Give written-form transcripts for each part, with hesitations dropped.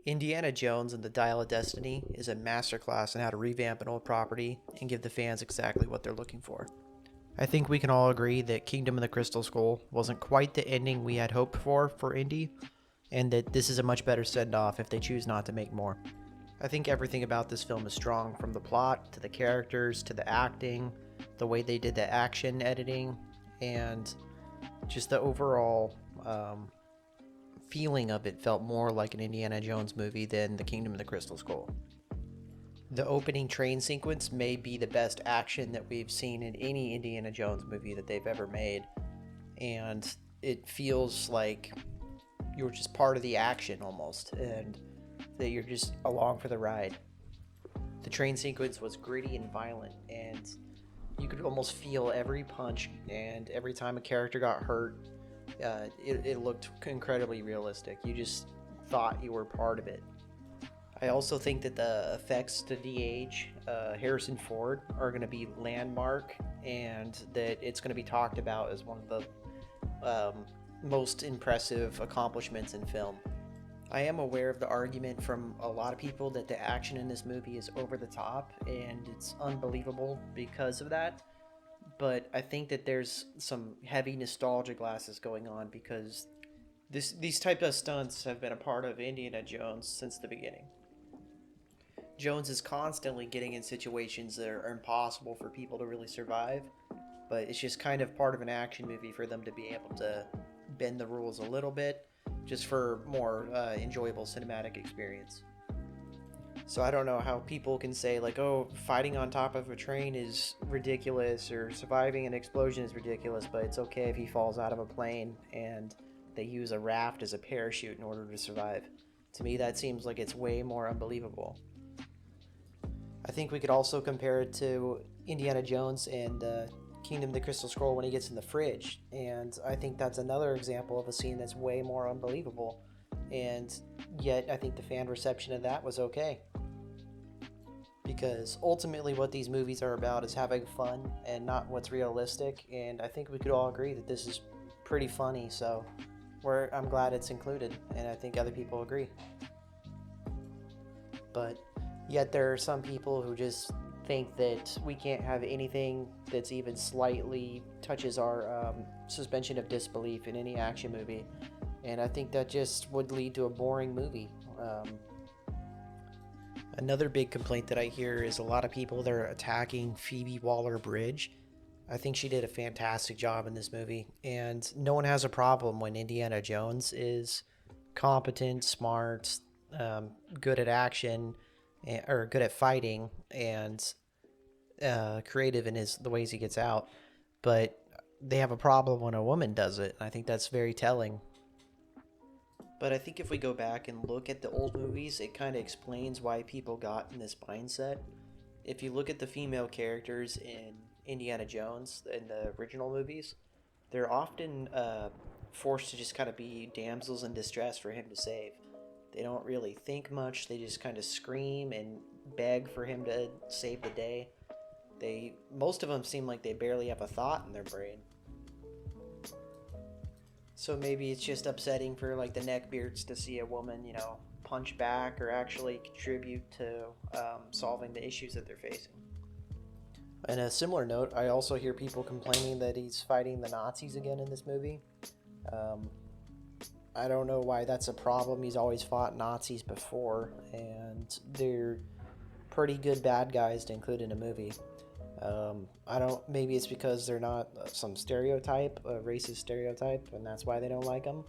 Indiana Jones and the Dial of Destiny is a masterclass in how to revamp an old property and give the fans exactly what they're looking for. I think we can all agree that Kingdom of the Crystal Skull wasn't quite the ending we had hoped for Indy, and that this is a much better send off if they choose not to make more. I think everything about this film is strong, from the plot to the characters to the acting, the way they did the action editing, and just the overall feeling of it felt more like an Indiana Jones movie than the Kingdom of the Crystal Skull. The opening train sequence may be the best action that we've seen in any Indiana Jones movie that they've ever made, and it feels like you're just part of the action almost, and that you're just along for the ride. The train sequence was gritty and violent, and you could almost feel every punch, and every time a character got hurt, it looked incredibly realistic. You just thought you were part of it. I also think that the effects to de-age Harrison Ford are going to be landmark, and that it's going to be talked about as one of the most impressive accomplishments in film. I am aware of the argument from a lot of people that the action in this movie is over the top and it's unbelievable because of that. But I think that there's some heavy nostalgia glasses going on, because these type of stunts have been a part of Indiana Jones since the beginning. Jones is constantly getting in situations that are impossible for people to really survive, but it's just kind of part of an action movie for them to be able to bend the rules a little bit just for more enjoyable cinematic experience. So I don't know how people can say, like, oh, fighting on top of a train is ridiculous, or surviving an explosion is ridiculous, but it's okay if he falls out of a plane and they use a raft as a parachute in order to survive. To me, that seems like it's way more unbelievable. I think we could also compare it to Indiana Jones and Kingdom of the Crystal Scroll when he gets in the fridge, and I think that's another example of a scene that's way more unbelievable, and yet I think the fan reception of that was okay. Because ultimately what these movies are about is having fun and not what's realistic, and I think we could all agree that this is pretty funny, so I'm glad it's included, and I think other people agree. But yet there are some people who just think that we can't have anything that's even slightly touches our suspension of disbelief in any action movie, and I think that just would lead to a boring movie. Another big complaint that I hear is a lot of people that are attacking Phoebe Waller-Bridge. I think she did a fantastic job in this movie, and no one has a problem when Indiana Jones is competent, smart, good at action, or good at fighting, and creative in the ways he gets out. But they have a problem when a woman does it, and I think that's very telling. But I think if we go back and look at the old movies, it kind of explains why people got in this mindset. If you look at the female characters in Indiana Jones in the original movies, they're often forced to just kind of be damsels in distress for him to save. They don't really think much. They just kind of scream and beg for him to save the day. Most of them seem like they barely have a thought in their brain. So maybe it's just upsetting for like the neckbeards to see a woman, punch back or actually contribute to solving the issues that they're facing. On a similar note, I also hear people complaining that he's fighting the Nazis again in this movie. I don't know why that's a problem. He's always fought Nazis before, and they're pretty good bad guys to include in a movie. I don't. Maybe it's because they're not some stereotype, a racist stereotype, and that's why they don't like them.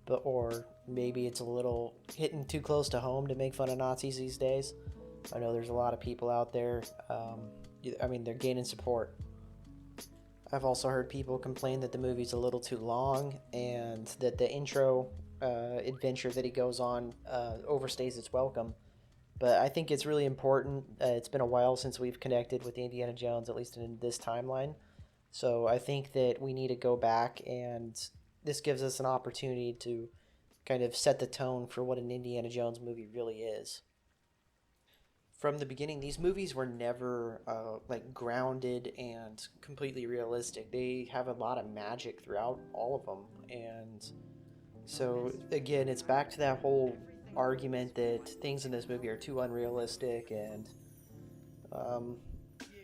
Or maybe it's a little hitting too close to home to make fun of Nazis these days. I know there's a lot of people out there. They're gaining support. I've also heard people complain that the movie's a little too long, and that the intro adventure that he goes on overstays its welcome. But I think it's really important. It's been a while since we've connected with Indiana Jones, at least in this timeline. So I think that we need to go back, and this gives us an opportunity to kind of set the tone for what an Indiana Jones movie really is. From the beginning, these movies were never grounded and completely realistic. They have a lot of magic throughout all of them, and so again, it's back to that whole argument that things in this movie are too unrealistic and um,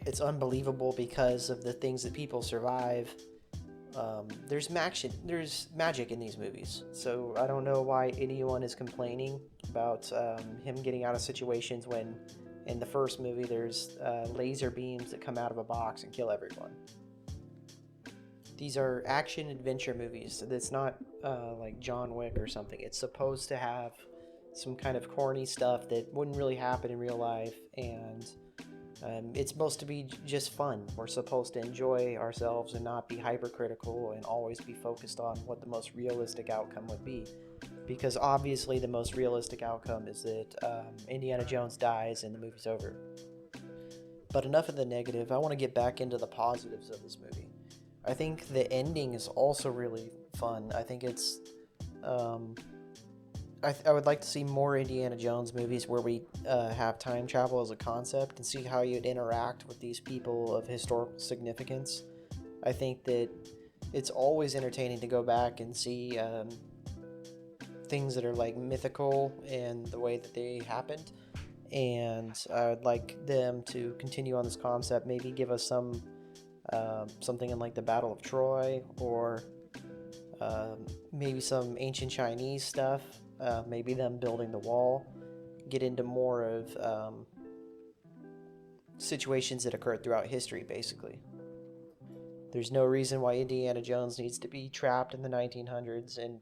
it's unbelievable because of the things that people survive. There's magic in these movies, so I don't know why anyone is complaining about him getting out of situations when in the first movie there's laser beams that come out of a box and kill everyone. These are action adventure movies. It's not like John Wick or something. It's supposed to have some kind of corny stuff that wouldn't really happen in real life, and it's supposed to be just fun. We're supposed to enjoy ourselves and not be hypercritical and always be focused on what the most realistic outcome would be. Because obviously, the most realistic outcome is that Indiana Jones dies and the movie's over. But enough of the negative. I want to get back into the positives of this movie. I think the ending is also really fun. I think it's. I would like to see more Indiana Jones movies where we have time travel as a concept and see how you'd interact with these people of historical significance. I think that it's always entertaining to go back and see things that are like mythical and the way that they happened. And I would like them to continue on this concept, maybe give us something in like the Battle of Troy, or maybe some ancient Chinese stuff, maybe them building the wall, get into more of situations that occurred throughout history, basically. There's no reason why Indiana Jones needs to be trapped in the 1900s and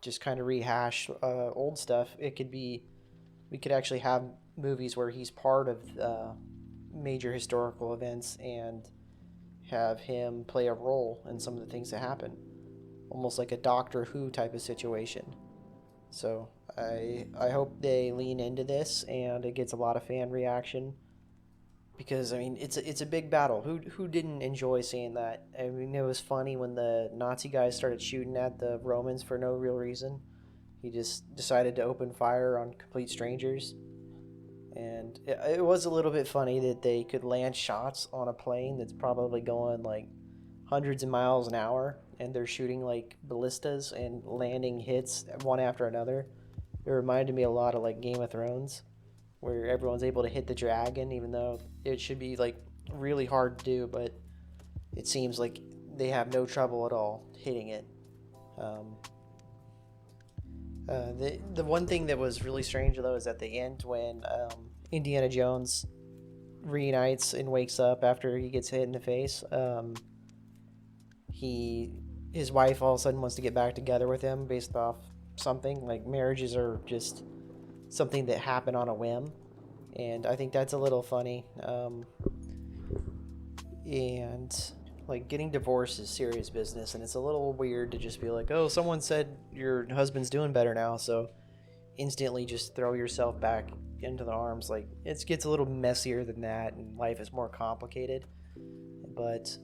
just kind of rehash old stuff. We could actually have movies where he's part of major historical events and have him play a role in some of the things that happen, almost like a Doctor Who type of situation. So I hope they lean into this and it gets a lot of fan reaction, because I mean it's a big battle. Who didn't enjoy seeing that? I mean, it was funny when the Nazi guys started shooting at the Romans for no real reason. He just decided to open fire on complete strangers. And it was a little bit funny that they could land shots on a plane that's probably going like hundreds of miles an hour, and they're shooting like ballistas and landing hits one after another. It reminded me a lot of like Game of Thrones, where everyone's able to hit the dragon, even though it should be like really hard to do, but it seems like they have no trouble at all hitting it. The one thing that was really strange though is at the end when Indiana Jones reunites and wakes up after he gets hit in the face. His wife all of a sudden wants to get back together with him based off something. Like, marriages are just something that happen on a whim, and I think that's a little funny. And like, getting divorced is serious business, and it's a little weird to just be like, oh, someone said your husband's doing better now, so instantly just throw yourself back into the arms. Like, it gets a little messier than that, and life is more complicated. But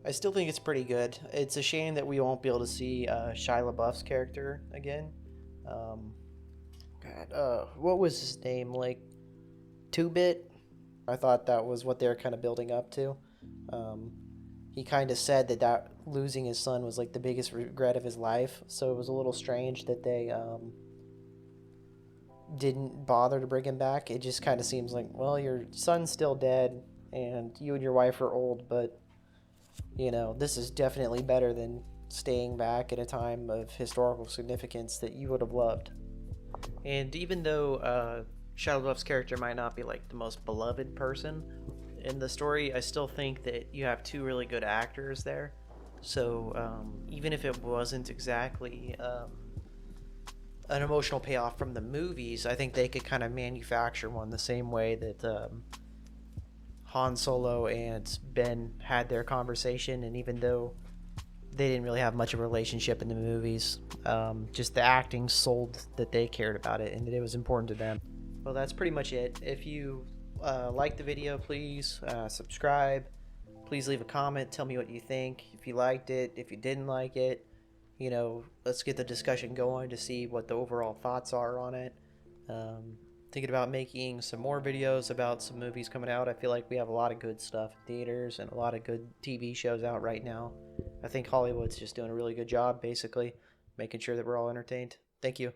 I still think it's pretty good. It's a shame that we won't be able to see Shia LaBeouf's character again. What was his name? Like, 2-Bit? I thought that was what they were kind of building up to. He kind of said that losing his son was like the biggest regret of his life, so it was a little strange that they didn't bother to bring him back. It just kind of seems like, well, your son's still dead and you and your wife are old, but you know, this is definitely better than staying back at a time of historical significance that you would have loved. And even though Shia LaBeouf's character might not be like the most beloved person in the story, I still think that you have two really good actors there. So even if it wasn't exactly an emotional payoff from the movies, I think they could kind of manufacture one the same way that Han Solo and Ben had their conversation. And even though they didn't really have much of a relationship in the movies, just the acting sold that they cared about it and that it was important to them. Well, that's pretty much it. If you like the video, please subscribe. Please leave a comment. Tell me what you think. If you liked it, if you didn't like it, you know, let's get the discussion going to see what the overall thoughts are on it. Thinking about making some more videos about some movies coming out. I feel like we have a lot of good stuff in theaters and a lot of good TV shows out right now. I think Hollywood's just doing a really good job, basically, making sure that we're all entertained. Thank you.